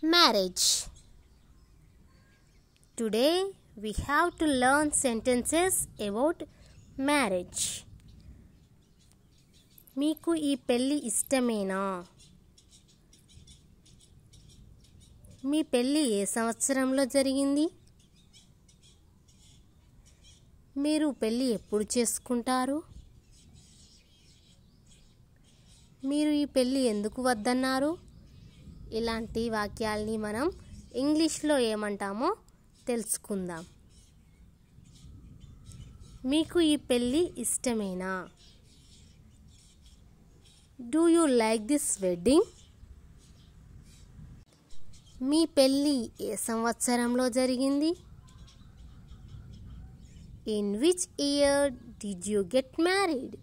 Marriage. Today we have to learn sentences about marriage. మీకు ఈ పెళ్ళి ఇష్టమేనా? మీ పెళ్ళి ఏ సంవత్సరంలో జరిగింది? మీరు పెళ్ళి ఎప్పుడు చేసుకుంటారు? మీరు ఈ పెళ్ళి ఎందుకు వద్దన్నారు? ఇలాంటి వాక్యాల్ని మనం ఇంగ్లీష్లో ఏమంటామో తెలుసుకుందాం. మీకు ఈ పెళ్ళి ఇష్టమేనా? Do you like this wedding? మీ పెళ్ళి ఏ సంవత్సరంలో జరిగింది? In which year did you get married?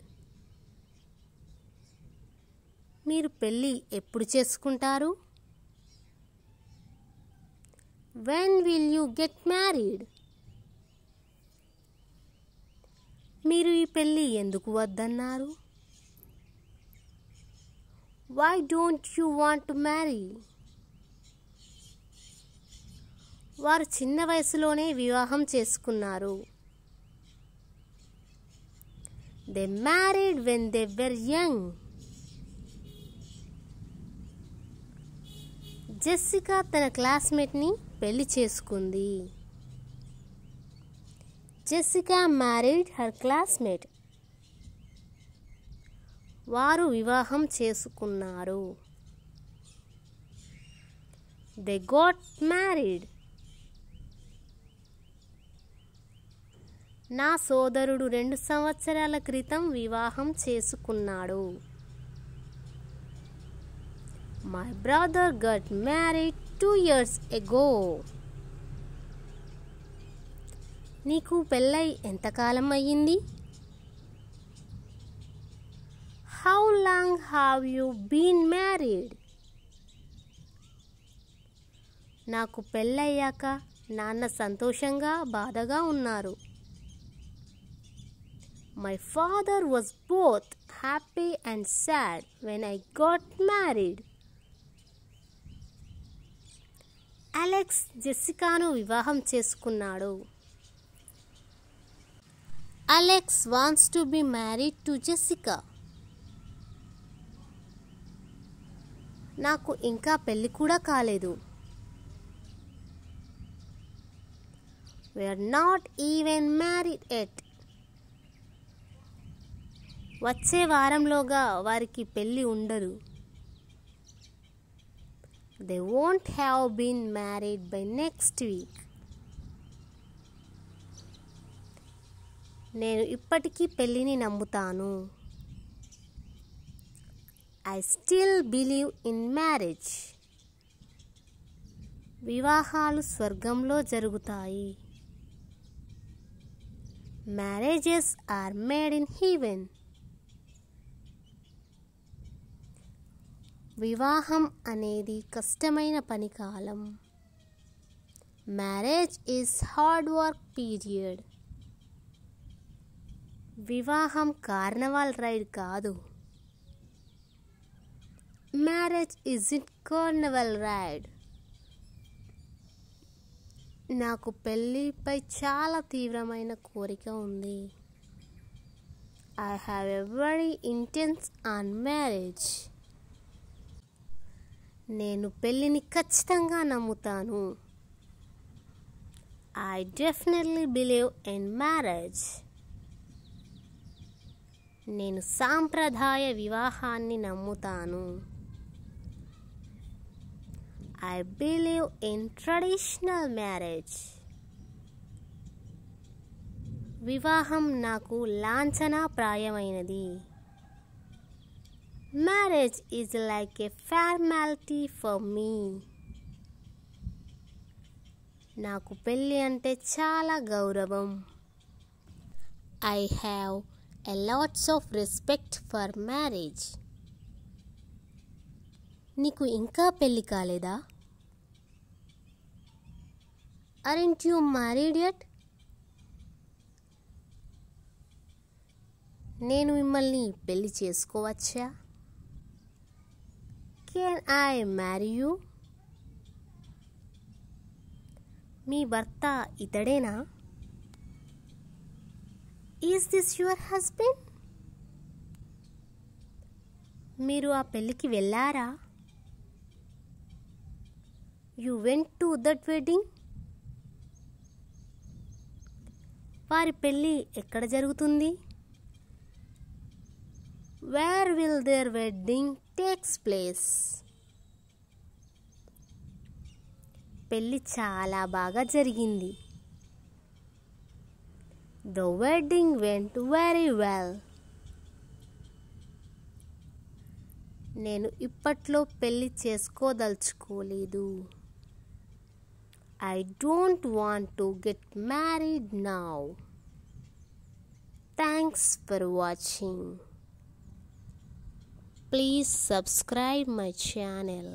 మీరు పెళ్ళి ఎప్పుడు చేసుకుంటారు? When will you get married? మీరు ఈ పెళ్ళి ఎందుకు వద్దన్నారు? Why don't you want to marry? వారు చిన్న వయసులోనే వివాహం చేసుకున్నారు. They married when they were young. Jessica తన క్లాస్మేట్ని పెళ్లి చేసుకుంది. Jessica married her classmate. వారు వివాహం చేసుకున్నారు. They got married. నా సోదరుడు 2 సంవత్సరాల క్రితం వివాహం చేసుకున్నాడు. My brother got married 2 years ago. నీకు పెళ్ళై ఎంతకాలం అయ్యింది? How long have you been married? నాకు పెళ్ళయ్యాక నాన్న సంతోషంగా బాధగా ఉన్నారు. My father was both happy and sad when I got married. Alex జెస్సికాను వివాహం చేసుకున్నాడు. Alex wants to be married to Jessica. నాకు ఇంకా పెళ్ళి కూడా కాలేదు. We are not even married yet. వచ్చే వారంలోగా వారికి పెళ్ళి ఉండదు. They won't have been married by next week. నేను ఇప్పటికీ పెళ్ళిని నమ్ముతాను. I still believe in marriage. వివాహాలు స్వర్గంలో జరుగుతాయి. Marriages are made in heaven. వివాహం అనేది కష్టమైన పని కాలం. Marriage is hard work period. వివాహం కార్నవాల్ రైడ్ కాదు. Marriage isn't carnival ride. నాకు పెళ్ళిపై చాలా తీవ్రమైన కోరిక ఉంది. I have a very intense on marriage. నేను పెళ్ళిని ఖచ్చితంగా నమ్ముతాను. I definitely believe in marriage. నేను సాంప్రదాయ వివాహాన్ని నమ్ముతాను. I believe in traditional marriage. వివాహం నాకు లాంఛనప్రాయమైనది. Marriage is like a formality for me. నాకు పెళ్ళి అంటే చాలా గౌరవం. I have a lots of respect for marriage. నీకు ఇంకా పెళ్ళి కాలేదా? Aren't you married yet? నేను మిమ్మల్ని పెళ్లి చేసుకోవచ్చా? Can I marry you? మీ భర్త ఇతడేనా? Is this your husband? మీరు ఆ పెళ్ళికి వెళ్ళారా? You went to that wedding? వారి పెళ్ళి ఎక్కడ జరుగుతుంది? Where will their wedding takes place? పెళ్ళి చాలా బాగా జరిగింది. The wedding went very well. నేను ఇప్పట్లో పెళ్ళి చేసుకోదలుచుకోలేదు. I don't want to get married now. Thanks for watching. Please subscribe my channel.